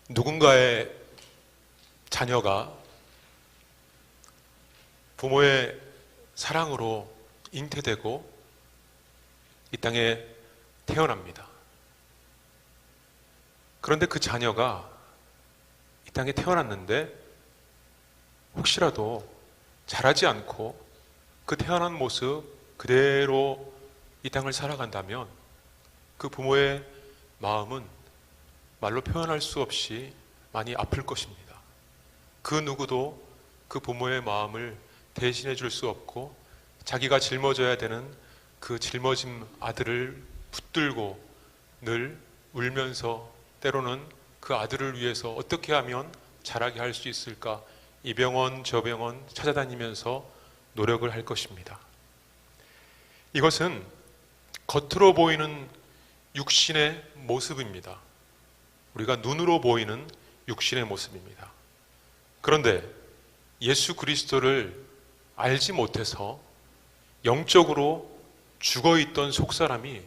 누군가의 자녀가 부모의 사랑으로 잉태되고 이 땅에 태어납니다. 그런데 그 자녀가 이 땅에 태어났는데 혹시라도 자라지 않고 그 태어난 모습 그대로 이 땅을 살아간다면 그 부모의 마음은 말로 표현할 수 없이 많이 아플 것입니다. 그 누구도 그 부모의 마음을 대신해 줄 수 없고 자기가 짊어져야 되는 그 짊어진 아들을 붙들고 늘 울면서 때로는 그 아들을 위해서 어떻게 하면 자라게 할 수 있을까 이 병원 저 병원 찾아다니면서 노력을 할 것입니다. 이것은 겉으로 보이는 육신의 모습입니다. 우리가 눈으로 보이는 육신의 모습입니다. 그런데 예수 그리스도를 알지 못해서 영적으로 죽어있던 속사람이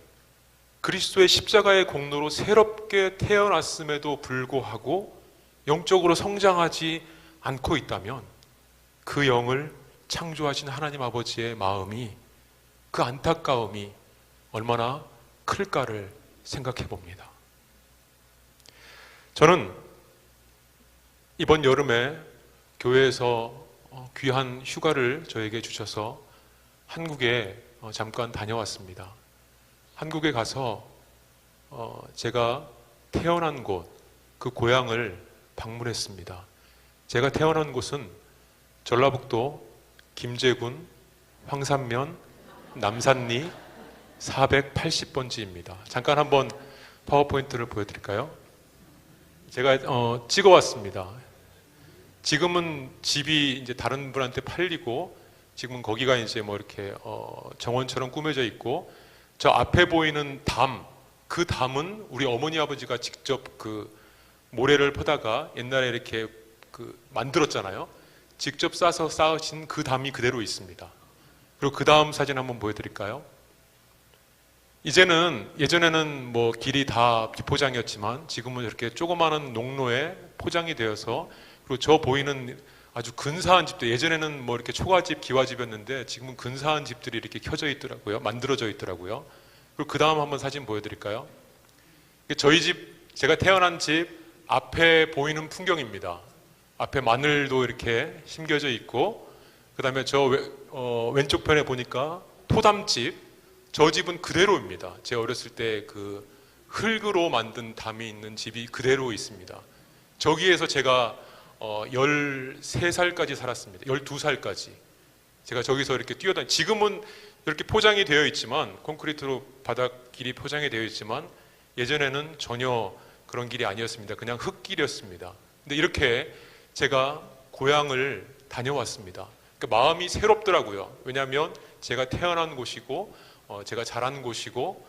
그리스도의 십자가의 공로로 새롭게 태어났음에도 불구하고 영적으로 성장하지 않고 있다면 그 영을 창조하신 하나님 아버지의 마음이, 그 안타까움이 얼마나 클까를 생각해 봅니다. 저는 이번 여름에 교회에서 귀한 휴가를 저에게 주셔서 한국에 잠깐 다녀왔습니다. 한국에 가서 제가 태어난 곳, 그 고향을 방문했습니다. 제가 태어난 곳은 전라북도 김제군 황산면 남산리 480번지입니다. 잠깐 한번 파워포인트를 보여드릴까요? 제가 찍어왔습니다. 지금은 집이 이제 다른 분한테 팔리고 지금은 거기가 이제 뭐 이렇게 정원처럼 꾸며져 있고 저 앞에 보이는 담, 그 담은 우리 어머니 아버지가 직접 그 모래를 퍼다가 옛날에 이렇게 그 만들었잖아요. 직접 싸서 쌓으신 그 담이 그대로 있습니다. 그리고 그 다음 사진 한번 보여드릴까요? 예전에는 뭐 길이 다 비포장이었지만 지금은 이렇게 조그마한 농로에 포장이 되어서, 그리고 저 보이는 아주 근사한 집들, 예전에는 뭐 이렇게 초가집, 기와집이었는데 지금은 근사한 집들이 이렇게 켜져 있더라고요. 만들어져 있더라고요. 그리고 그 다음 한번 사진 보여드릴까요? 저희 집, 제가 태어난 집 앞에 보이는 풍경입니다. 앞에 마늘도 이렇게 심겨져 있고, 그 다음에 저 왼쪽 편에 보니까 토담집, 저 집은 그대로입니다. 제가 어렸을 때 그 흙으로 만든 담이 있는 집이 그대로 있습니다. 저기에서 제가 13살까지 살았습니다. 12살까지. 제가 저기서 이렇게 지금은 이렇게 포장이 되어 있지만, 콘크리트로 바닥 길이 포장이 되어 있지만, 예전에는 전혀 그런 길이 아니었습니다. 그냥 흙길이었습니다. 근데 이렇게 제가 고향을 다녀왔습니다. 그러니까 마음이 새롭더라고요. 왜냐하면 제가 태어난 곳이고, 제가 자란 곳이고,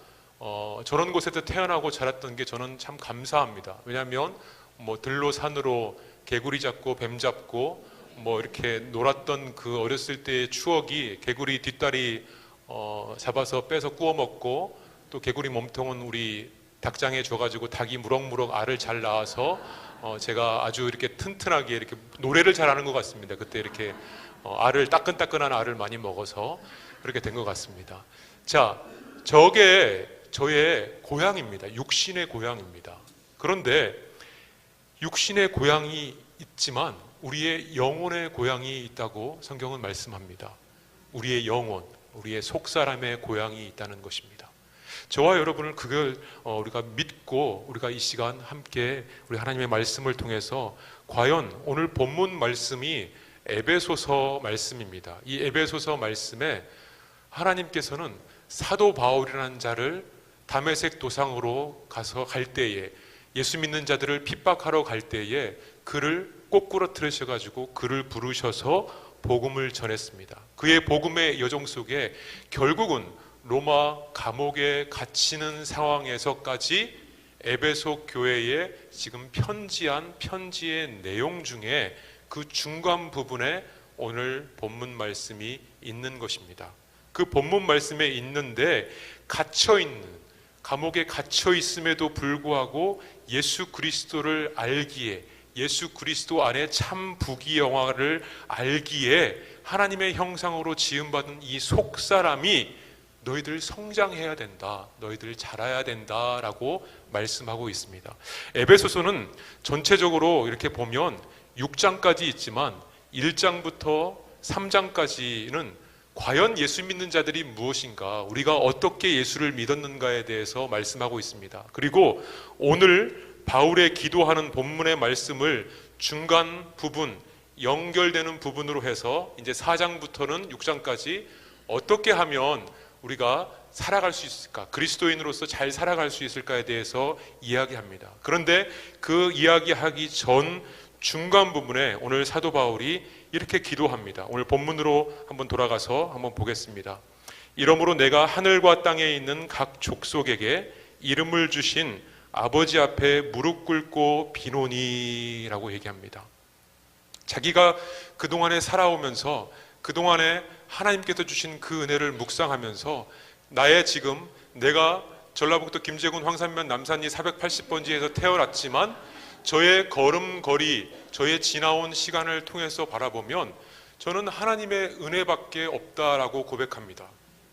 저런 곳에서 태어나고 자랐던 게 저는 참 감사합니다. 왜냐하면 뭐 들로 산으로 개구리 잡고 뱀 잡고 뭐 이렇게 놀았던 그 어렸을 때의 추억이, 개구리 뒷다리 잡아서 빼서 구워 먹고, 또 개구리 몸통은 우리 닭장에 줘가지고 닭이 무럭무럭 알을 잘 낳아서 제가 아주 이렇게 튼튼하게 이렇게 노래를 잘하는 것 같습니다. 그때 이렇게 알을, 따끈따끈한 알을 많이 먹어서 그렇게 된 것 같습니다. 자, 저게 저의 고향입니다. 육신의 고향입니다. 그런데 육신의 고향이 있지만 우리의 영혼의 고향이 있다고 성경은 말씀합니다. 우리의 영혼, 우리의 속사람의 고향이 있다는 것입니다. 저와 여러분을 그걸 우리가 믿고 우리가 이 시간 함께 우리 하나님의 말씀을 통해서, 과연 오늘 본문 말씀이 에베소서 말씀입니다. 이 에베소서 말씀에 하나님께서는 사도 바울이라는 자를 다메섹 도상으로 갈 때에, 예수 믿는 자들을 핍박하러 갈 때에 그를 꼬꾸러 틀으셔가지고 그를 부르셔서 복음을 전했습니다. 그의 복음의 여정 속에 결국은 로마 감옥에 갇히는 상황에서까지 에베소 교회에 지금 편지한 편지의 내용 중에 그 중간 부분에 오늘 본문 말씀이 있는 것입니다. 그 본문 말씀에 있는데 감옥에 갇혀 있음에도 불구하고 예수 그리스도를 알기에, 예수 그리스도 안에 참 부귀영화를 알기에 하나님의 형상으로 지음받은 이 속사람이 너희들 성장해야 된다, 너희들 자라야 된다라고 말씀하고 있습니다. 에베소서는 전체적으로 이렇게 보면 6장까지 있지만 1장부터 3장까지는 과연 예수 믿는 자들이 무엇인가, 우리가 어떻게 예수를 믿었는가에 대해서 말씀하고 있습니다. 그리고 오늘 바울의 기도하는 본문의 말씀을 중간 부분, 연결되는 부분으로 해서 이제 4장부터는 6장까지 어떻게 하면 우리가 살아갈 수 있을까, 그리스도인으로서 잘 살아갈 수 있을까에 대해서 이야기합니다. 그런데 그 이야기하기 전 중간 부분에 오늘 사도 바울이 이렇게 기도합니다. 오늘 본문으로 한번 돌아가서 한번 보겠습니다. 이러므로 내가 하늘과 땅에 있는 각 족속에게 이름을 주신 아버지 앞에 무릎 꿇고 비노니라고 얘기합니다. 자기가 그동안에 살아오면서 그동안에 하나님께서 주신 그 은혜를 묵상하면서 나의 지금, 내가 전라북도 김제군 황산면 남산리 480번지에서 태어났지만 저의 걸음걸이, 저의 지나온 시간을 통해서 바라보면 저는 하나님의 은혜밖에 없다라고 고백합니다.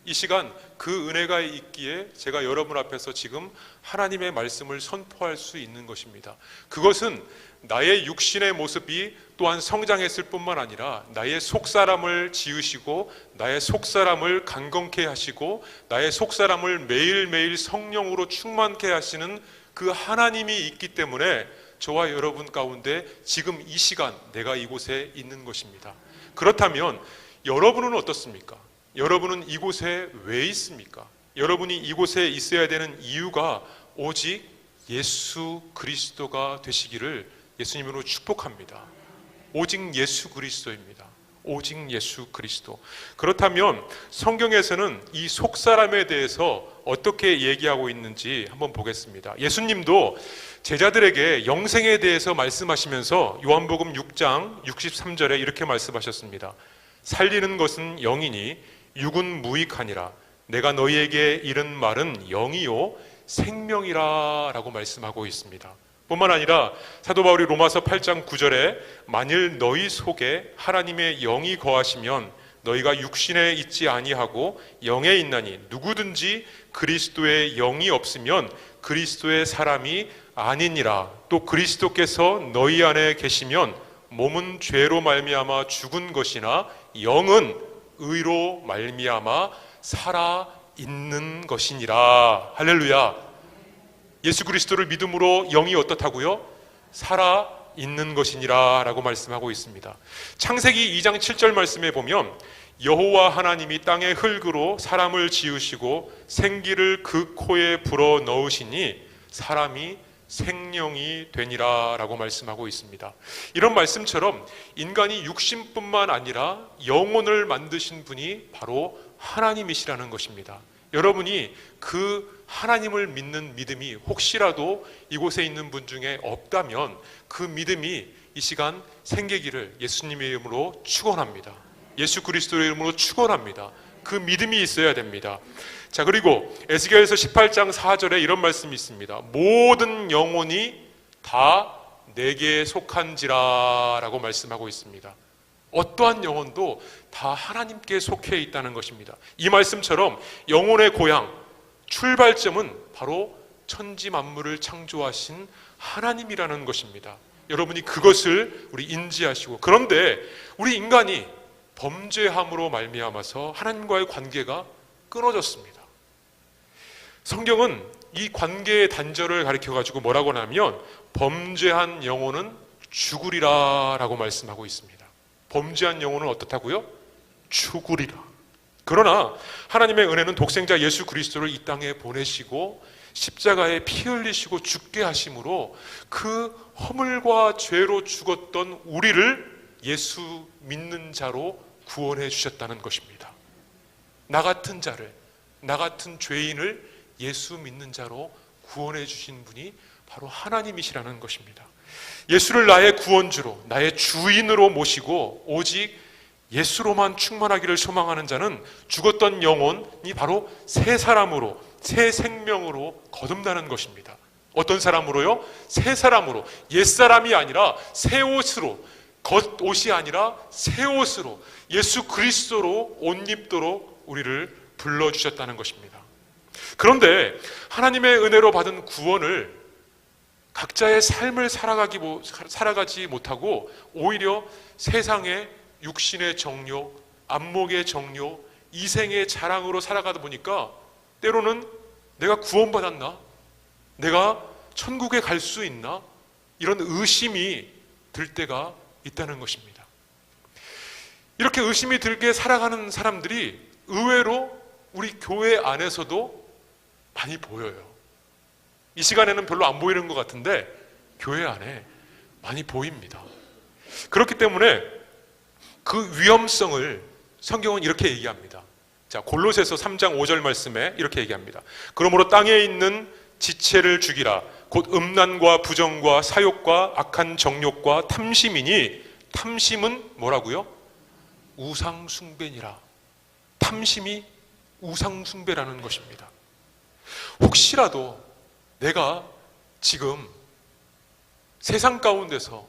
이 시간 그 은혜가 있기에 제가 여러분 앞에서 지금 하나님의 말씀을 선포할 수 있는 것입니다. 그것은 나의 육신의 모습이 또한 성장했을 뿐만 아니라 나의 속사람을 지으시고 나의 속사람을 강건케 하시고 나의 속사람을 매일매일 성령으로 충만케 하시는 그 하나님이 있기 때문에 저와 여러분 가운데 지금 이 시간 내가 이곳에 있는 것입니다. 그렇다면 여러분은 어떻습니까? 여러분은 이곳에 왜 있습니까? 여러분이 이곳에 있어야 되는 이유가 오직 예수 그리스도가 되시기를 예수님으로 축복합니다. 오직 예수 그리스도입니다. 오직 예수 그리스도. 그렇다면 성경에서는 이 속사람에 대해서 어떻게 얘기하고 있는지 한번 보겠습니다. 예수님도 제자들에게 영생에 대해서 말씀하시면서 요한복음 6장 63절에 이렇게 말씀하셨습니다. 살리는 것은 영이니 육은 무익하니라. 내가 너희에게 이른 말은 영이요 생명이라 라고 말씀하고 있습니다. 뿐만 아니라 사도 바울이 로마서 8장 9절에 만일 너희 속에 하나님의 영이 거하시면 너희가 육신에 있지 아니하고 영에 있나니 누구든지 그리스도의 영이 없으면 그리스도의 사람이 아니니라. 또 그리스도께서 너희 안에 계시면 몸은 죄로 말미암아 죽은 것이나 영은 의로 말미암아 살아 있는 것이니라. 할렐루야. 예수 그리스도를 믿음으로 영이 어떻다고요? 살아 있는 것이니라 라고 말씀하고 있습니다. 창세기 2장 7절 말씀에 보면 여호와 하나님이 땅의 흙으로 사람을 지으시고 생기를 그 코에 불어 넣으시니 사람이 생명이 되니라 라고 말씀하고 있습니다. 이런 말씀처럼 인간이 육신뿐만 아니라 영혼을 만드신 분이 바로 하나님이시라는 것입니다. 여러분이 그 하나님을 믿는 믿음이 혹시라도 이곳에 있는 분 중에 없다면 그 믿음이 이 시간 생기기를 예수님의 이름으로 축원합니다. 예수 그리스도의 이름으로 축원합니다. 그 믿음이 있어야 됩니다. 자, 그리고 에스겔서 18장 4절에 이런 말씀이 있습니다. 모든 영혼이 다 내게 속한지라 라고 말씀하고 있습니다. 어떠한 영혼도 다 하나님께 속해 있다는 것입니다. 이 말씀처럼 영혼의 고향, 출발점은 바로 천지 만물을 창조하신 하나님이라는 것입니다. 여러분이 그것을 우리 인지하시고, 그런데 우리 인간이 범죄함으로 말미암아서 하나님과의 관계가 끊어졌습니다. 성경은 이 관계의 단절을 가리켜가지고 뭐라고 하냐면 범죄한 영혼은 죽으리라 라고 말씀하고 있습니다. 범죄한 영혼은 어떻다고요? 죽으리라. 그러나 하나님의 은혜는 독생자 예수 그리스도를 이 땅에 보내시고 십자가에 피 흘리시고 죽게 하심으로 그 허물과 죄로 죽었던 우리를 예수 믿는 자로 구원해 주셨다는 것입니다. 나 같은 자를, 나 같은 죄인을 예수 믿는 자로 구원해 주신 분이 바로 하나님이시라는 것입니다. 예수를 나의 구원주로, 나의 주인으로 모시고 오직 예수로만 충만하기를 소망하는 자는 죽었던 영혼이 바로 새 사람으로, 새 생명으로 거듭나는 것입니다. 어떤 사람으로요? 새 사람으로, 옛사람이 아니라 새 옷으로, 겉옷이 아니라 새 옷으로 예수 그리스도로 옷 입도록 우리를 불러주셨다는 것입니다. 그런데 하나님의 은혜로 받은 구원을 각자의 삶을 살아가지 못하고 오히려 세상의 육신의 정욕, 안목의 정욕, 이생의 자랑으로 살아가다 보니까 때로는 내가 구원받았나? 내가 천국에 갈 수 있나? 이런 의심이 들 때가 있다는 것입니다. 이렇게 의심이 들게 살아가는 사람들이 의외로 우리 교회 안에서도 많이 보여요. 이 시간에는 별로 안 보이는 것 같은데 교회 안에 많이 보입니다. 그렇기 때문에 그 위험성을 성경은 이렇게 얘기합니다. 자, 골로새서 3장 5절 말씀에 이렇게 얘기합니다. 그러므로 땅에 있는 지체를 죽이라. 곧 음란과 부정과 사욕과 악한 정욕과 탐심이니, 탐심은 뭐라고요? 우상숭배니라. 탐심이 우상숭배라는 것입니다. 혹시라도 내가 지금 세상 가운데서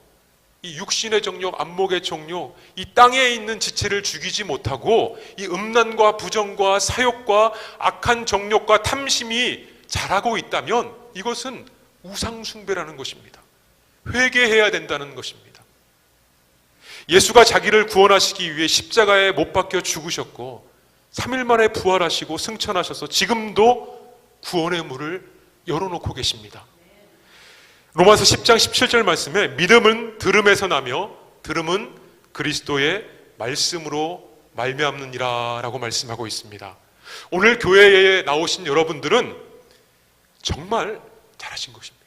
이 육신의 정욕, 안목의 정욕, 이 땅에 있는 지체를 죽이지 못하고 이 음란과 부정과 사욕과 악한 정욕과 탐심이 자라고 있다면 이것은 우상숭배라는 것입니다. 회개해야 된다는 것입니다. 예수가 자기를 구원하시기 위해 십자가에 못 박혀 죽으셨고 3일 만에 부활하시고 승천하셔서 지금도 구원의 문을 열어놓고 계십니다. 로마서 10장 17절 말씀에 믿음은 들음에서 나며 들음은 그리스도의 말씀으로 말미암느니라 라고 말씀하고 있습니다. 오늘 교회에 나오신 여러분들은 정말 잘하신 것입니다.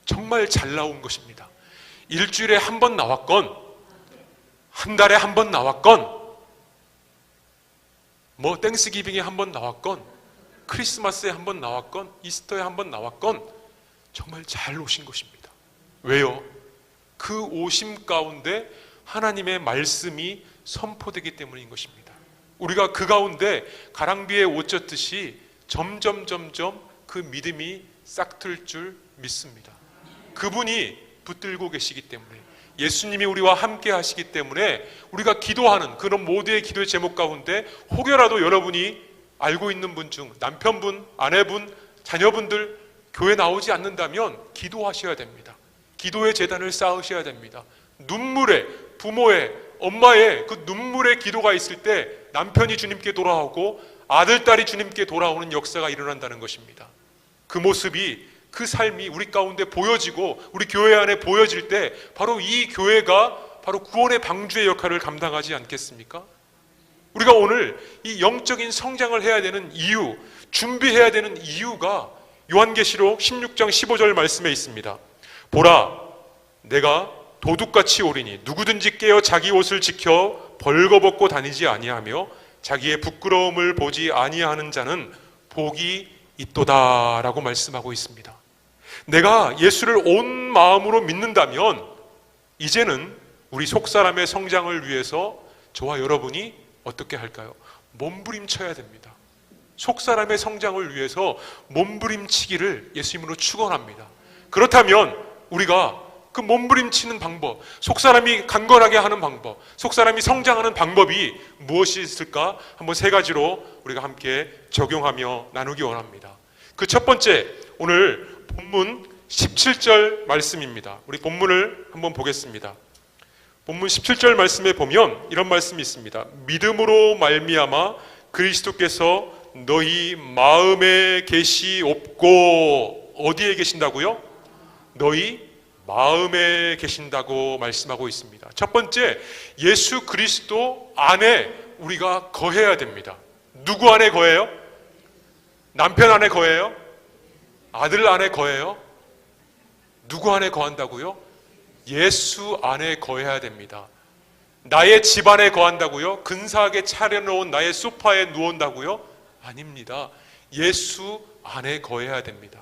정말 잘 나온 것입니다. 일주일에 한 번 나왔건 한 달에 한 번 나왔건 뭐 땡스기빙에 한 번 나왔건 크리스마스에 한 번 나왔건 이스터에 한 번 나왔건 정말 잘 오신 것입니다. 왜요? 그 오심 가운데 하나님의 말씀이 선포되기 때문인 것입니다. 우리가 그 가운데 가랑비에 옷 젖듯이 점점 그 믿음이 싹틀 줄 믿습니다. 그분이 붙들고 계시기 때문에, 예수님이 우리와 함께 하시기 때문에 우리가 기도하는 그런 모두의 기도의 제목 가운데 혹여라도 여러분이 알고 있는 분 중 남편분, 아내분, 자녀분들 교회 나오지 않는다면 기도하셔야 됩니다. 기도의 제단을 쌓으셔야 됩니다. 눈물의, 부모의, 엄마의 그 눈물의 기도가 있을 때 남편이 주님께 돌아오고 아들, 딸이 주님께 돌아오는 역사가 일어난다는 것입니다. 그 모습이, 그 삶이 우리 가운데 보여지고 우리 교회 안에 보여질 때 바로 이 교회가 바로 구원의 방주의 역할을 감당하지 않겠습니까? 우리가 오늘 이 영적인 성장을 해야 되는 이유, 준비해야 되는 이유가 요한계시록 16장 15절 말씀에 있습니다. 보라, 내가 도둑같이 오리니 누구든지 깨어 자기 옷을 지켜 벌거벗고 다니지 아니하며 자기의 부끄러움을 보지 아니하는 자는 복이 있도다 라고 말씀하고 있습니다. 내가 예수를 온 마음으로 믿는다면 이제는 우리 속사람의 성장을 위해서 저와 여러분이 어떻게 할까요? 몸부림쳐야 됩니다. 속사람의 성장을 위해서 몸부림치기를 예수님으로 축원합니다. 그렇다면 우리가 그 몸부림치는 방법, 속사람이 강건하게 하는 방법, 속사람이 성장하는 방법이 무엇이 있을까? 한번 세 가지로 우리가 함께 적용하며 나누기 원합니다. 그 첫 번째, 오늘 본문 17절 말씀입니다. 우리 본문을 한번 보겠습니다. 본문 17절 말씀에 보면 이런 말씀이 있습니다. 믿음으로 말미암아 그리스도께서 너희 마음에 계시옵고, 어디에 계신다고요? 너희 마음에 계신다고 말씀하고 있습니다. 첫 번째, 예수 그리스도 안에 우리가 거해야 됩니다. 누구 안에 거해요? 남편 안에 거해요? 아들 안에 거해요? 누구 안에 거한다고요? 예수 안에 거해야 됩니다. 나의 집 안에 거한다고요? 근사하게 차려놓은 나의 소파에 누운다고요? 아닙니다. 예수 안에 거해야 됩니다.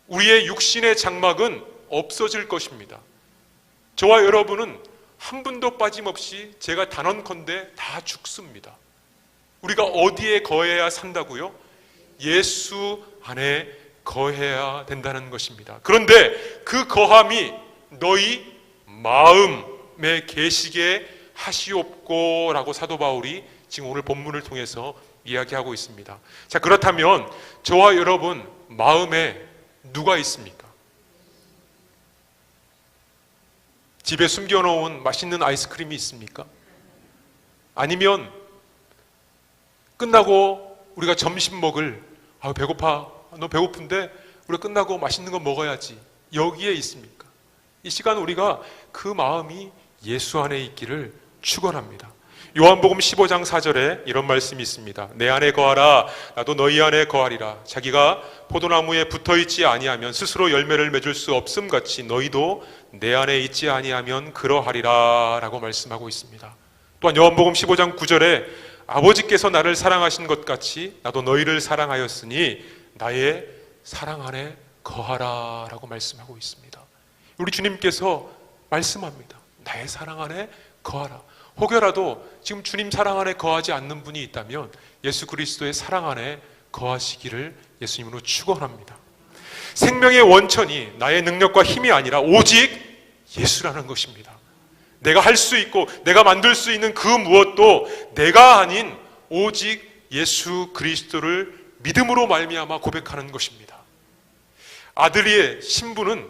우리의 육신의 장막은 없어질 것입니다. 저와 여러분은 한 분도 빠짐없이 제가 단언컨대 다 죽습니다. 우리가 어디에 거해야 산다고요? 예수 안에 거해야 된다는 것입니다. 그런데 그 거함이 너희 마음에 계시게 하시옵고 라고 사도 바울이 지금 오늘 본문을 통해서 이야기하고 있습니다. 자, 그렇다면 저와 여러분 마음에 누가 있습니까? 집에 숨겨놓은 맛있는 아이스크림이 있습니까? 아니면 끝나고 우리가 점심 먹을 배고파, 너 배고픈데 우리가 끝나고 맛있는 거 먹어야지, 여기에 있습니까? 이 시간 우리가 그 마음이 예수 안에 있기를 축원합니다. 요한복음 15장 4절에 이런 말씀이 있습니다. 내 안에 거하라, 나도 너희 안에 거하리라. 자기가 포도나무에 붙어있지 아니하면 스스로 열매를 맺을 수 없음 같이 너희도 내 안에 있지 아니하면 그러하리라 라고 말씀하고 있습니다. 또한 요한복음 15장 9절에 아버지께서 나를 사랑하신 것 같이 나도 너희를 사랑하였으니 나의 사랑 안에 거하라 라고 말씀하고 있습니다. 우리 주님께서 말씀합니다. 나의 사랑 안에 거하라. 혹여라도 지금 주님 사랑 안에 거하지 않는 분이 있다면 예수 그리스도의 사랑 안에 거하시기를 예수님으로 축원합니다. 생명의 원천이 나의 능력과 힘이 아니라 오직 예수라는 것입니다. 내가 할 수 있고 내가 만들 수 있는 그 무엇도 내가 아닌 오직 예수 그리스도를 믿음으로 말미암아 고백하는 것입니다. 아들의 신부는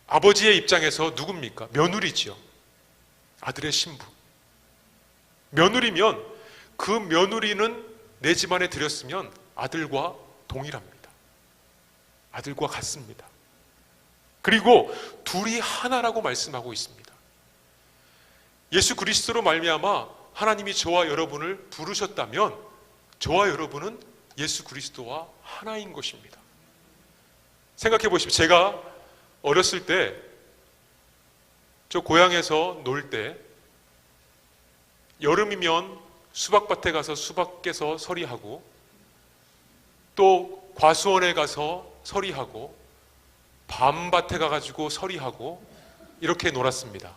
아버지의 입장에서 누굽니까? 며느리지요. 아들의 신부. 며느리면 그 며느리는 내 집안에 들였으면 아들과 동일합니다. 아들과 같습니다. 그리고 둘이 하나라고 말씀하고 있습니다. 예수 그리스도로 말미암아 하나님이 저와 여러분을 부르셨다면 저와 여러분은 예수 그리스도와 하나인 것입니다. 생각해 보십시오. 제가 어렸을 때 저 고향에서 놀 때 여름이면 수박밭에 가서 수박 깨서 서리하고 또 과수원에 가서 서리하고 밤밭에 가가지고 서리하고 이렇게 놀았습니다.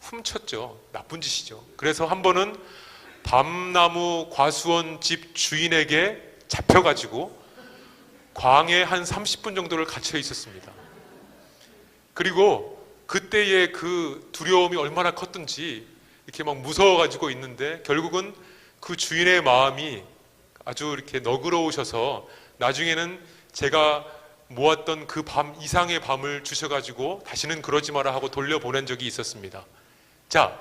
훔쳤죠. 나쁜 짓이죠. 그래서 한 번은 밤나무 과수원 집 주인에게 잡혀가지고 광에 한 30분 정도를 갇혀 있었습니다. 그리고 그때의 그 두려움이 얼마나 컸던지 이렇게 막 무서워가지고 있는데 결국은 그 주인의 마음이 아주 이렇게 너그러우셔서 나중에는 제가 모았던 그 밤 이상의 밤을 주셔가지고 다시는 그러지 마라 하고 돌려보낸 적이 있었습니다. 자,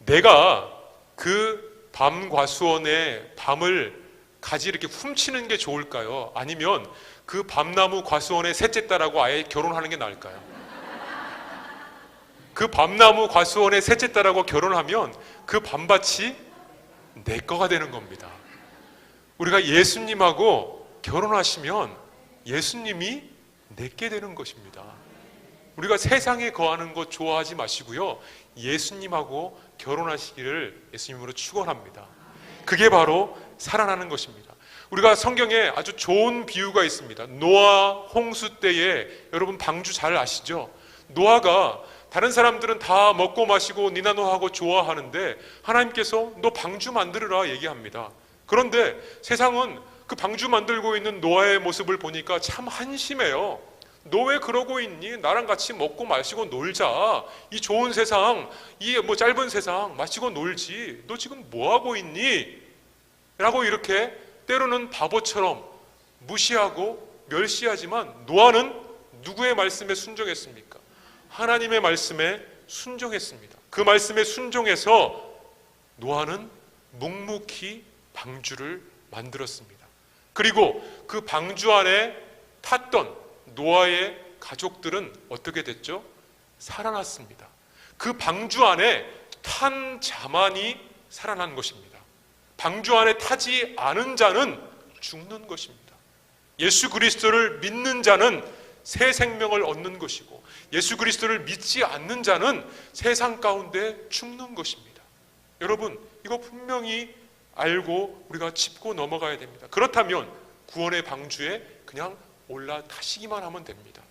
내가 그 밤 과수원의 밤을 가지 이렇게 훔치는 게 좋을까요? 아니면 그 밤나무 과수원의 셋째 딸하고 아예 결혼하는 게 나을까요? 그 밤나무 과수원의 셋째 딸하고 결혼하면 그 밤밭이 내 거가 되는 겁니다. 우리가 예수님하고 결혼하시면 예수님이 내게 되는 것입니다. 우리가 세상에 거하는 것 좋아하지 마시고요, 예수님하고 결혼하시기를 예수님으로 축원합니다. 그게 바로 살아나는 것입니다. 우리가 성경에 아주 좋은 비유가 있습니다. 노아 홍수 때에, 여러분 방주 잘 아시죠? 노아가 다른 사람들은 다 먹고 마시고 니나노하고 좋아하는데 하나님께서 너 방주 만들으라 얘기합니다. 그런데 세상은 그 방주 만들고 있는 노아의 모습을 보니까 참 한심해요. 너 왜 그러고 있니? 나랑 같이 먹고 마시고 놀자. 이 좋은 세상, 이 짧은 세상 마시고 놀지. 너 지금 뭐 하고 있니? 라고 이렇게 때로는 바보처럼 무시하고 멸시하지만 노아는 누구의 말씀에 순종했습니까? 하나님의 말씀에 순종했습니다. 그 말씀에 순종해서 노아는 묵묵히 방주를 만들었습니다. 그리고 그 방주 안에 탔던 노아의 가족들은 어떻게 됐죠? 살아났습니다. 그 방주 안에 탄 자만이 살아난 것입니다. 방주 안에 타지 않은 자는 죽는 것입니다. 예수 그리스도를 믿는 자는 새 생명을 얻는 것이고 예수 그리스도를 믿지 않는 자는 세상 가운데 죽는 것입니다. 여러분, 이거 분명히 알고 우리가 짚고 넘어가야 됩니다. 그렇다면 구원의 방주에 그냥 올라타시기만 하면 됩니다.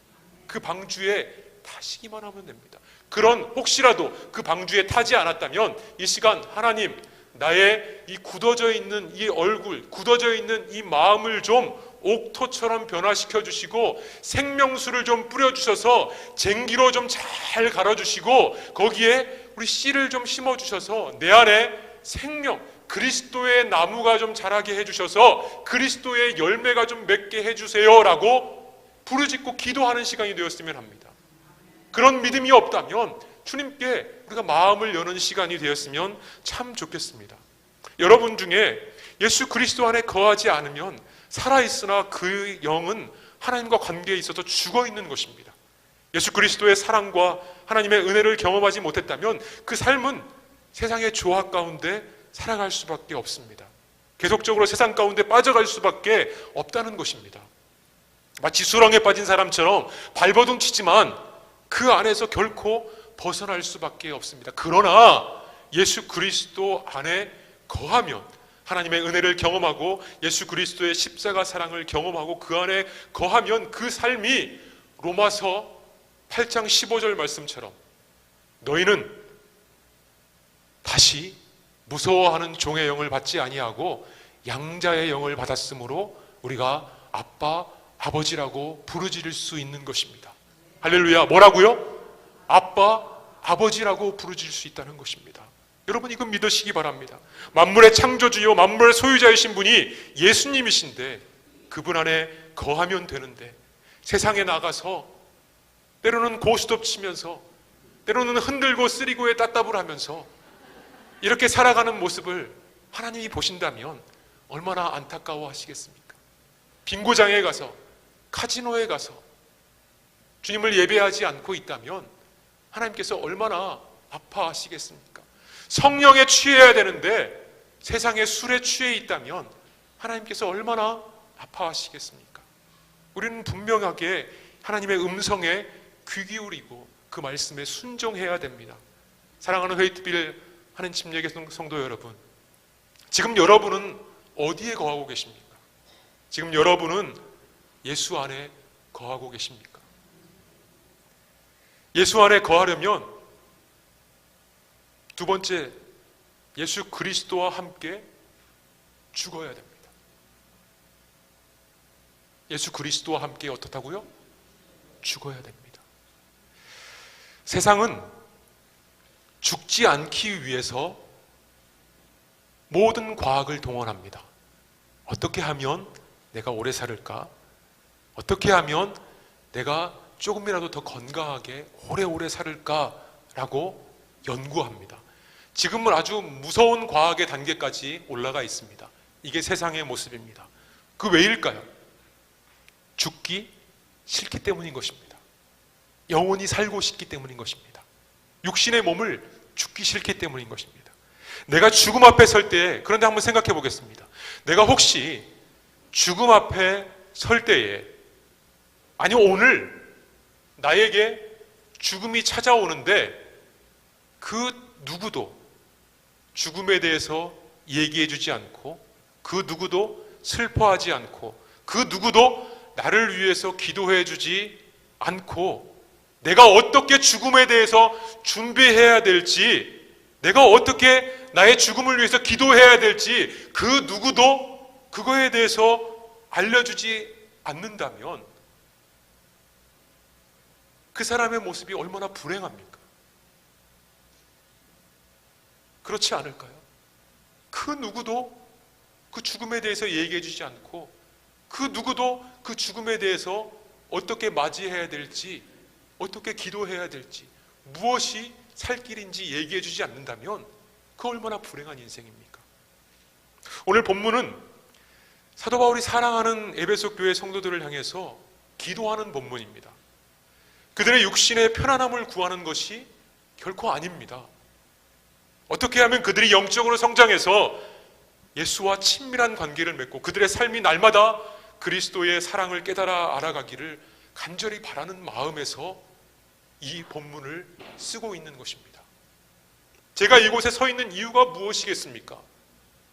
그 방주에 타시기만 하면 됩니다. 그런 혹시라도 그 방주에 타지 않았다면 이 시간 하나님, 나의 이 굳어져 있는 이 얼굴, 굳어져 있는 이 마음을 좀 옥토처럼 변화시켜 주시고 생명수를 좀 뿌려주셔서 쟁기로 좀 잘 갈아주시고 거기에 우리 씨를 좀 심어주셔서 내 안에 생명, 그리스도의 나무가 좀 자라게 해주셔서 그리스도의 열매가 좀 맺게 해주세요 라고 부르짖고 기도하는 시간이 되었으면 합니다. 그런 믿음이 없다면 주님께 우리가 마음을 여는 시간이 되었으면 참 좋겠습니다. 여러분 중에 예수 그리스도 안에 거하지 않으면 살아있으나 그 영은 하나님과 관계에 있어서 죽어있는 것입니다. 예수 그리스도의 사랑과 하나님의 은혜를 경험하지 못했다면 그 삶은 세상의 조화 가운데 살아갈 수밖에 없습니다. 계속적으로 세상 가운데 빠져갈 수밖에 없다는 것입니다. 마치 수렁에 빠진 사람처럼 발버둥 치지만 그 안에서 결코 벗어날 수밖에 없습니다. 그러나 예수 그리스도 안에 거하면 하나님의 은혜를 경험하고 예수 그리스도의 십자가 사랑을 경험하고 그 안에 거하면 그 삶이 로마서 8장 15절 말씀처럼 너희는 다시 무서워하는 종의 영을 받지 아니하고 양자의 영을 받았으므로 우리가 아빠, 아버지라고 부르짖을 수 있는 것입니다. 할렐루야. 뭐라고요? 아빠, 아버지라고 부르짖을 수 있다는 것입니다. 여러분 이거 믿으시기 바랍니다. 만물의 창조주요 만물의 소유자이신 분이 예수님이신데 그분 안에 거하면 되는데 세상에 나가서 때로는 고스톱 치면서 때로는 흔들고 쓰리고에 따따블 하면서 이렇게 살아가는 모습을 하나님이 보신다면 얼마나 안타까워 하시겠습니까? 빙고장에 가서 카지노에 가서 주님을 예배하지 않고 있다면 하나님께서 얼마나 아파하시겠습니까? 성령에 취해야 되는데 세상의 술에 취해 있다면 하나님께서 얼마나 아파하시겠습니까? 우리는 분명하게 하나님의 음성에 귀 기울이고 그 말씀에 순종해야 됩니다. 사랑하는 회이트빌 하는 침례교 성도 여러분, 지금 여러분은 어디에 거하고 계십니까? 지금 여러분은 예수 안에 거하고 계십니까? 예수 안에 거하려면 두 번째, 예수 그리스도와 함께 죽어야 됩니다. 예수 그리스도와 함께 어떻다고요? 죽어야 됩니다. 세상은 죽지 않기 위해서 모든 과학을 동원합니다. 어떻게 하면 내가 오래 살을까? 어떻게 하면 내가 조금이라도 더 건강하게 오래오래 살을까라고 연구합니다. 지금은 아주 무서운 과학의 단계까지 올라가 있습니다. 이게 세상의 모습입니다. 그 왜일까요? 죽기 싫기 때문인 것입니다. 영원히 살고 싶기 때문인 것입니다. 육신의 몸을 죽기 싫기 때문인 것입니다. 내가 죽음 앞에 설 때, 그런데 한번 생각해 보겠습니다. 내가 혹시 죽음 앞에 설 때에, 아니 오늘 나에게 죽음이 찾아오는데 그 누구도 죽음에 대해서 얘기해 주지 않고 그 누구도 슬퍼하지 않고 그 누구도 나를 위해서 기도해 주지 않고 내가 어떻게 죽음에 대해서 준비해야 될지, 내가 어떻게 나의 죽음을 위해서 기도해야 될지 그 누구도 그거에 대해서 알려주지 않는다면 그 사람의 모습이 얼마나 불행합니까? 그렇지 않을까요? 그 누구도 그 죽음에 대해서 얘기해 주지 않고 그 누구도 그 죽음에 대해서 어떻게 맞이해야 될지, 어떻게 기도해야 될지, 무엇이 살 길인지 얘기해 주지 않는다면 그 얼마나 불행한 인생입니까? 오늘 본문은 사도 바울이 사랑하는 에베소 교회 성도들을 향해서 기도하는 본문입니다. 그들의 육신의 편안함을 구하는 것이 결코 아닙니다. 어떻게 하면 그들이 영적으로 성장해서 예수와 친밀한 관계를 맺고 그들의 삶이 날마다 그리스도의 사랑을 깨달아 알아가기를 간절히 바라는 마음에서 이 본문을 쓰고 있는 것입니다. 제가 이곳에 서 있는 이유가 무엇이겠습니까?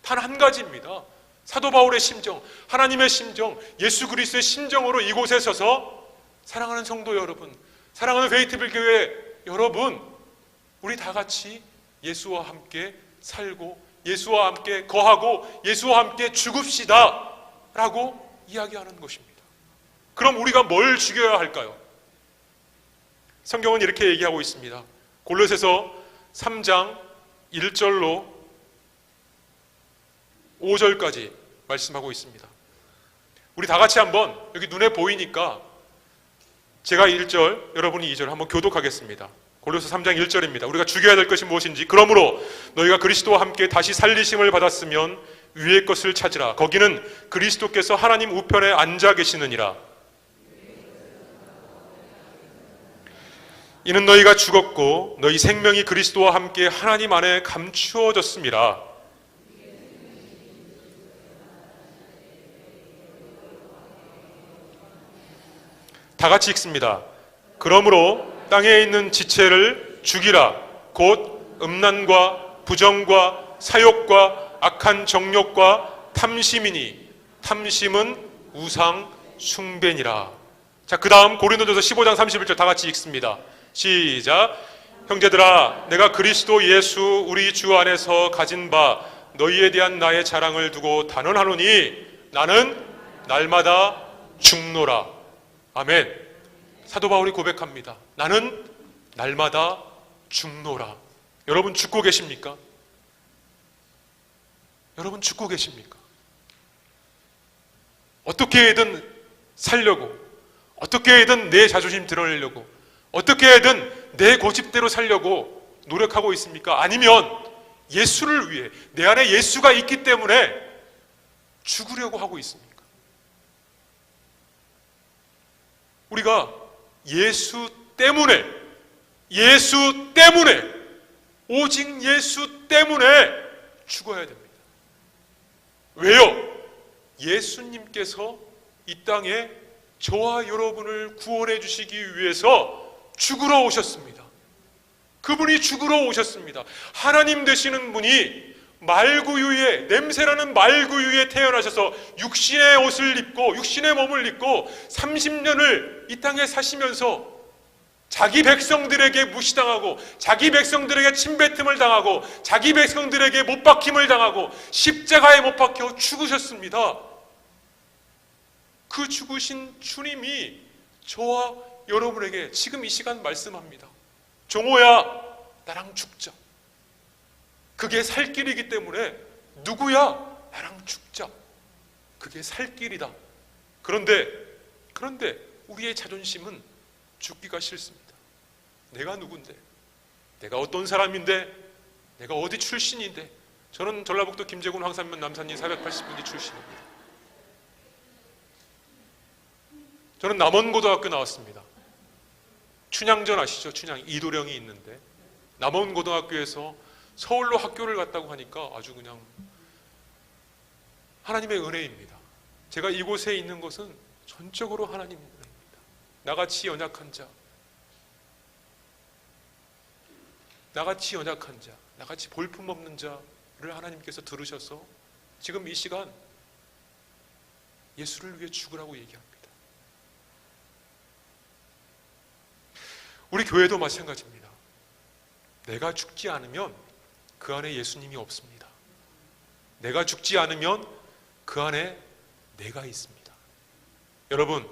단 한 가지입니다. 사도 바울의 심정, 하나님의 심정, 예수 그리스도의 심정으로 이곳에 서서 사랑하는 성도 여러분, 사랑하는 베이트빌 교회 여러분, 우리 다 같이 예수와 함께 살고 예수와 함께 거하고 예수와 함께 죽읍시다 라고 이야기하는 것입니다. 그럼 우리가 뭘 죽여야 할까요? 성경은 이렇게 얘기하고 있습니다. 골로새서 3장 1절로 5절까지 말씀하고 있습니다. 우리 다 같이 한번 여기 눈에 보이니까 제가 1절, 여러분이 2절 한번 교독하겠습니다. 골로새 3장 1절입니다. 우리가 죽여야 될 것이 무엇인지, 그러므로 너희가 그리스도와 함께 다시 살리심을 받았으면 위의 것을 찾으라. 거기는 그리스도께서 하나님 우편에 앉아 계시느니라. 이는 너희가 죽었고 너희 생명이 그리스도와 함께 하나님 안에 감추어졌음이라. 다 같이 읽습니다. 그러므로 땅에 있는 지체를 죽이라. 곧 음란과 부정과 사욕과 악한 정욕과 탐심이니 탐심은 우상 숭배니라. 자, 그 다음 고린도전서 15장 31절 다 같이 읽습니다. 시작. 형제들아, 내가 그리스도 예수 우리 주 안에서 가진 바 너희에 대한 나의 자랑을 두고 단언하노니 나는 날마다 죽노라. 아멘. 사도 바울이 고백합니다. 나는 날마다 죽노라. 여러분 죽고 계십니까? 여러분 죽고 계십니까? 어떻게든 살려고, 어떻게든 내 자존심 드러내려고, 어떻게든 내 고집대로 살려고 노력하고 있습니까? 아니면 예수를 위해, 내 안에 예수가 있기 때문에 죽으려고 하고 있습니까? 우리가 예수 때문에, 오직 예수 때문에 죽어야 됩니다. 왜요? 예수님께서 이 땅에 저와 여러분을 구원해 주시기 위해서 죽으러 오셨습니다. 그분이 죽으러 오셨습니다. 하나님 되시는 분이 말구유에, 냄새나는 말구유에 태어나셔서 육신의 옷을 입고 육신의 몸을 입고 30년을 이 땅에 사시면서 자기 백성들에게 무시당하고 자기 백성들에게 침뱉음을 당하고 자기 백성들에게 못 박힘을 당하고 십자가에 못 박혀 죽으셨습니다. 그 죽으신 주님이 저와 여러분에게 지금 이 시간 말씀합니다. 종호야, 나랑 죽자. 그게 살 길이기 때문에 누구야? 나랑 죽자. 그게 살 길이다. 그런데 우리의 자존심은 죽기가 싫습니다. 내가 누군데? 내가 어떤 사람인데? 내가 어디 출신인데? 저는 전라북도 김제군 황산면 남산리 480분지 출신입니다. 저는 남원고등학교 나왔습니다. 춘향전 아시죠? 춘향 이도령이 있는데 남원고등학교에서 서울로 학교를 갔다고 하니까 아주 그냥 하나님의 은혜입니다. 제가 이곳에 있는 것은 전적으로 하나님의 은혜입니다. 나같이 연약한 자, 나같이 볼품없는 자를 하나님께서 들으셔서 지금 이 시간 예수를 위해 죽으라고 얘기합니다. 우리 교회도 마찬가지입니다. 내가 죽지 않으면 그 안에 예수님이 없습니다. 내가 죽지 않으면 그 안에 내가 있습니다. 여러분,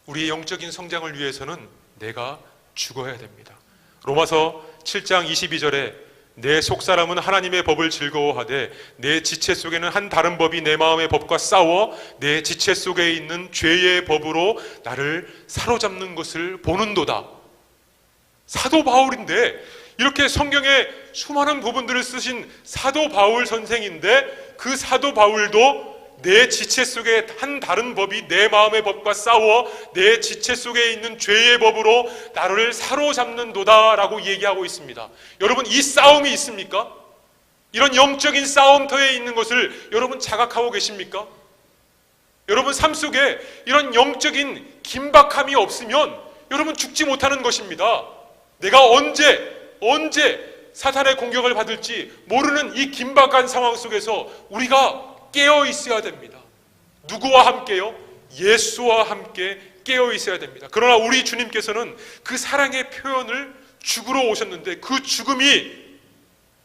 우리의 영적인 성장을 위해서는 내가 죽어야 됩니다. 로마서 7장 22절에 내 속사람은 하나님의 법을 즐거워하되 내 지체 속에는 한 다른 법이 내 마음의 법과 싸워 내 지체 속에 있는 죄의 법으로 나를 사로잡는 것을 보는도다. 사도 바울인데, 이렇게 성경의 수많은 부분들을 쓰신 사도 바울 선생인데, 그 사도 바울도 내 지체 속에 한 다른 법이 내 마음의 법과 싸워 내 지체 속에 있는 죄의 법으로 나를 사로잡는도다 라고 얘기하고 있습니다. 여러분, 이 싸움이 있습니까? 이런 영적인 싸움터에 있는 것을 여러분 자각하고 계십니까? 여러분 삶 속에 이런 영적인 긴박함이 없으면 여러분 죽지 못하는 것입니다. 내가 언제 사탄의 공격을 받을지 모르는 이 긴박한 상황 속에서 우리가 깨어 있어야 됩니다. 누구와 함께요? 예수와 함께 깨어 있어야 됩니다. 그러나 우리 주님께서는 그 사랑의 표현을 죽으러 오셨는데 그 죽음이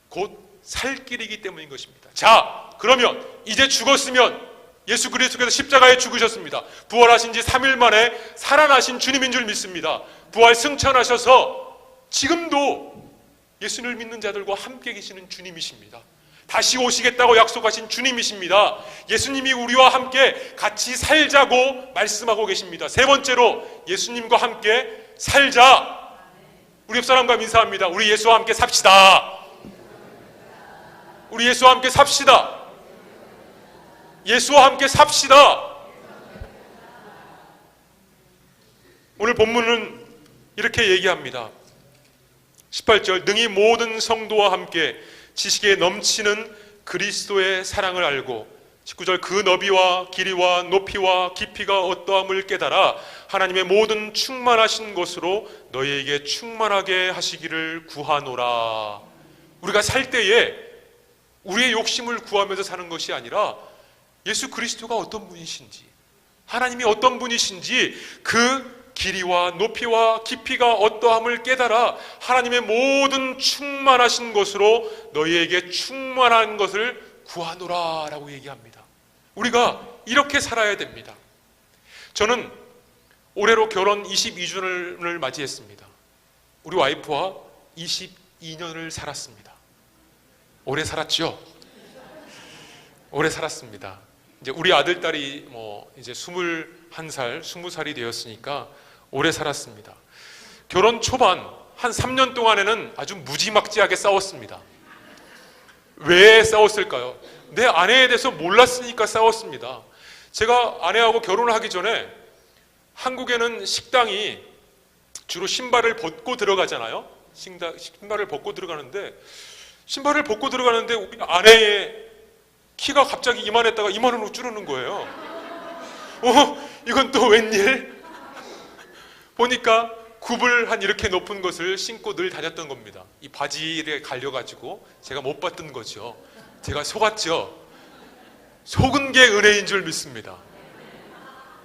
곧 살 길이기 때문인 것입니다. 자, 그러면 이제 죽었으면 예수 그리스도께서 십자가에 죽으셨습니다. 부활하신 지 3일 만에 살아나신 주님인 줄 믿습니다. 부활 승천하셔서 지금도 예수를 믿는 자들과 함께 계시는 주님이십니다. 다시 오시겠다고 약속하신 주님이십니다. 예수님이 우리와 함께 같이 살자고 말씀하고 계십니다. 세 번째로 예수님과 함께 살자. 우리 옆 사람과 인사합니다. 우리 예수와 함께 삽시다. 우리 예수와 함께 삽시다. 예수와 함께 삽시다. 오늘 본문은 이렇게 얘기합니다. 18절, 능히 모든 성도와 함께 지식에 넘치는 그리스도의 사랑을 알고, 19절, 그 너비와 길이와 높이와 깊이가 어떠함을 깨달아 하나님의 모든 충만하신 것으로 너희에게 충만하게 하시기를 구하노라. 우리가 살 때에 우리의 욕심을 구하면서 사는 것이 아니라 예수 그리스도가 어떤 분이신지, 하나님이 어떤 분이신지 그 길이와 높이와 깊이가 어떠함을 깨달아 하나님의 모든 충만하신 것으로 너희에게 충만한 것을 구하노라 라고 얘기합니다. 우리가 이렇게 살아야 됩니다. 저는 올해로 결혼 22주년을 맞이했습니다. 우리 와이프와 22년을 살았습니다. 오래 살았죠? 오래 살았습니다. 이제 우리 아들, 딸이 이제 21살, 20살이 되었으니까 오래 살았습니다. 결혼 초반 한 3년 동안에는 아주 무지막지하게 싸웠습니다. 왜 싸웠을까요? 내 아내에 대해서 몰랐으니까 싸웠습니다. 제가 아내하고 결혼을 하기 전에 한국에는 식당이 주로 신발을 벗고 들어가잖아요. 신발을 벗고 들어가는데 우리 아내의 키가 갑자기 이만했다가 이만으로 줄어드는 거예요. 이건 또 웬일? 보니까 굽을 한 이렇게 높은 것을 신고 늘 다녔던 겁니다. 이 바지에 갈려가지고 제가 못 봤던 거죠. 제가 속았죠. 속은 게 은혜인 줄 믿습니다.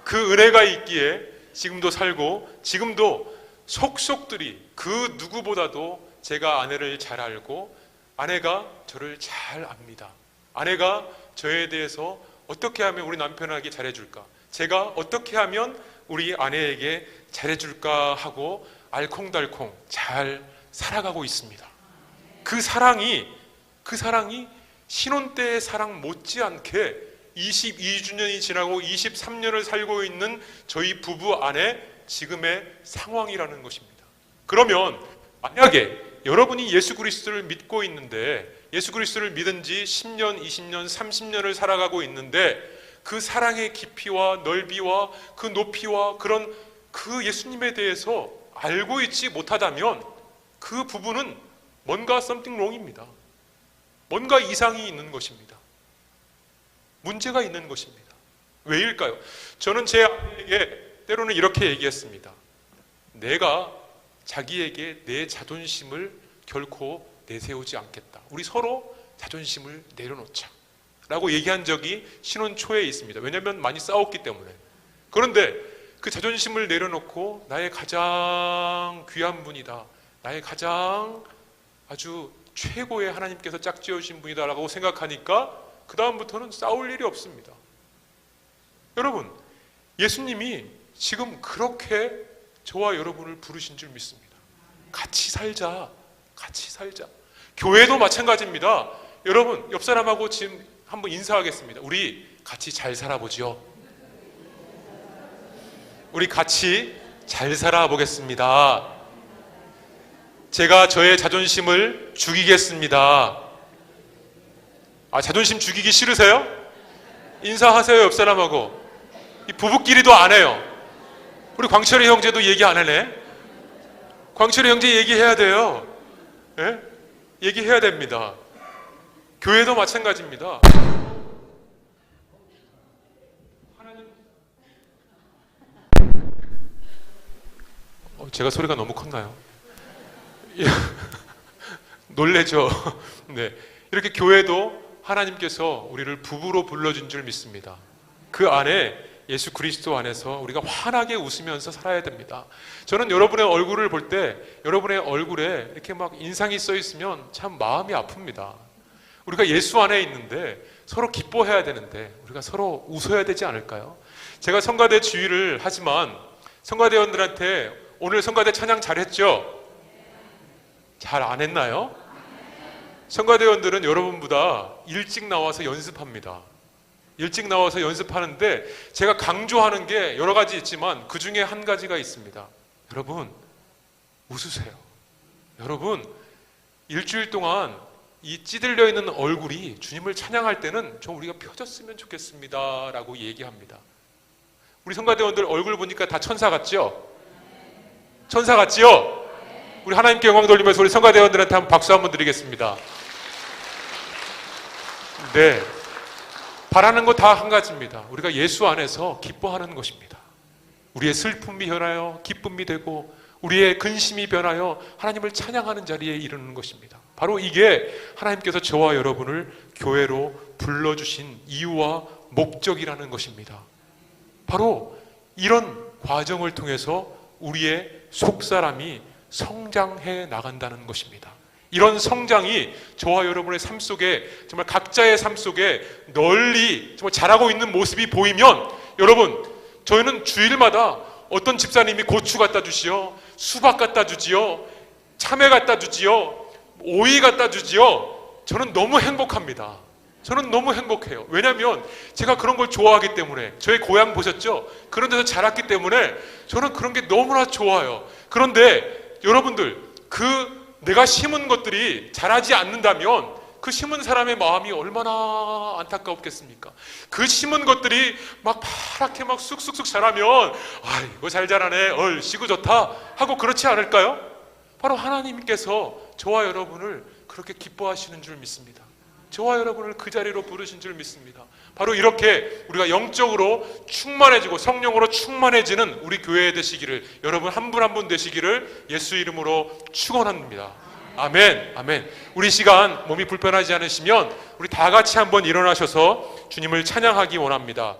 그 은혜가 있기에 지금도 살고, 지금도 속속들이 그 누구보다도 제가 아내를 잘 알고 아내가 저를 잘 압니다. 아내가 저에 대해서 어떻게 하면 우리 남편에게 잘해줄까, 제가 어떻게 하면 우리 아내에게 잘해줄까 하고 알콩달콩 잘 살아가고 있습니다. 그 사랑이 신혼 때의 사랑 못지않게 22주년이 지나고 23년을 살고 있는 저희 부부 안에 지금의 상황이라는 것입니다. 그러면 만약에 여러분이 예수 그리스도를 믿고 있는데, 예수 그리스도를 믿은 지 10년, 20년, 30년을 살아가고 있는데 그 사랑의 깊이와 넓이와 그 높이와 그런 그 예수님에 대해서 알고 있지 못하다면 그 부분은 뭔가 something wrong입니다. 뭔가 이상이 있는 것입니다. 문제가 있는 것입니다. 왜일까요? 저는 제 아내에게 때로는 이렇게 얘기했습니다. 내가 자기에게 내 자존심을 결코 내세우지 않겠다. 우리 서로 자존심을 내려놓자 라고 얘기한 적이 신혼 초에 있습니다. 왜냐하면 많이 싸웠기 때문에. 그런데 그 자존심을 내려놓고 나의 가장 귀한 분이다, 나의 가장 아주 최고의 하나님께서 짝지어주신 분이다 라고 생각하니까 그 다음부터는 싸울 일이 없습니다. 여러분, 예수님이 지금 그렇게 저와 여러분을 부르신 줄 믿습니다. 같이 살자. 같이 살자. 교회도 마찬가지입니다. 여러분, 옆 사람하고 지금 한번 인사하겠습니다. 우리 같이 잘 살아보죠. 우리 같이 잘 살아보겠습니다. 제가 저의 자존심을 죽이겠습니다. 자존심 죽이기 싫으세요? 인사하세요, 옆 사람하고. 이 부부끼리도 안 해요. 우리 광철이 형제도 얘기 안 하네. 광철이 형제 얘기해야 돼요. 예? 얘기해야 됩니다. 교회도 마찬가지입니다. 제가 소리가 너무 컸나요? 놀래죠? 네. 이렇게 교회도 하나님께서 우리를 부부로 불러준 줄 믿습니다. 그 안에 예수 그리스도 안에서 우리가 환하게 웃으면서 살아야 됩니다. 저는 여러분의 얼굴을 볼 때 여러분의 얼굴에 이렇게 막 인상이 써 있으면 참 마음이 아픕니다. 우리가 예수 안에 있는데 서로 기뻐해야 되는데 우리가 서로 웃어야 되지 않을까요? 제가 성가대 지휘를 하지만 성가대원들한테 오늘 성가대 찬양 잘했죠? 잘 안 했나요? 성가대원들은 여러분보다 일찍 나와서 연습합니다. 일찍 나와서 연습하는데 제가 강조하는 게 여러 가지 있지만 그 중에 한 가지가 있습니다. 여러분, 웃으세요. 여러분, 일주일 동안 이 찌들려 있는 얼굴이 주님을 찬양할 때는 좀 우리가 펴졌으면 좋겠습니다 라고 얘기합니다. 우리 성가대원들 얼굴 보니까 다 천사 같죠? 천사 같지요? 우리 하나님께 영광 돌리면서 우리 성가대원들한테 한번 박수 한번 드리겠습니다. 네, 바라는 거 다 한 가지입니다. 우리가 예수 안에서 기뻐하는 것입니다. 우리의 슬픔이 변하여 기쁨이 되고 우리의 근심이 변하여 하나님을 찬양하는 자리에 이르는 것입니다. 바로 이게 하나님께서 저와 여러분을 교회로 불러주신 이유와 목적이라는 것입니다. 바로 이런 과정을 통해서 우리의 속사람이 성장해 나간다는 것입니다. 이런 성장이 저와 여러분의 삶 속에 정말 각자의 삶 속에 널리 정말 자라고 있는 모습이 보이면 여러분, 저희는 주일마다 어떤 집사님이 고추 갖다 주시오, 수박 갖다 주지요, 참외 갖다 주지요, 오이 갖다 주지요. 저는 너무 행복합니다. 저는 너무 행복해요. 왜냐하면 제가 그런 걸 좋아하기 때문에, 저의 고향 보셨죠? 그런 데서 자랐기 때문에 저는 그런 게 너무나 좋아요. 그런데 여러분들, 내가 심은 것들이 자라지 않는다면 그 심은 사람의 마음이 얼마나 안타깝겠습니까? 그 심은 것들이 막 파랗게 막 쑥쑥쑥 자라면 이거 잘 자라네, 얼씨구 좋다 하고 그렇지 않을까요? 바로 하나님께서 저와 여러분을 그렇게 기뻐하시는 줄 믿습니다. 저와 여러분을 그 자리로 부르신 줄 믿습니다. 바로 이렇게 우리가 영적으로 충만해지고 성령으로 충만해지는 우리 교회 되시기를, 여러분 한 분 한 분 되시기를 예수 이름으로 축원합니다. 아멘, 아멘. 우리 시간 몸이 불편하지 않으시면 우리 다 같이 한번 일어나셔서 주님을 찬양하기 원합니다.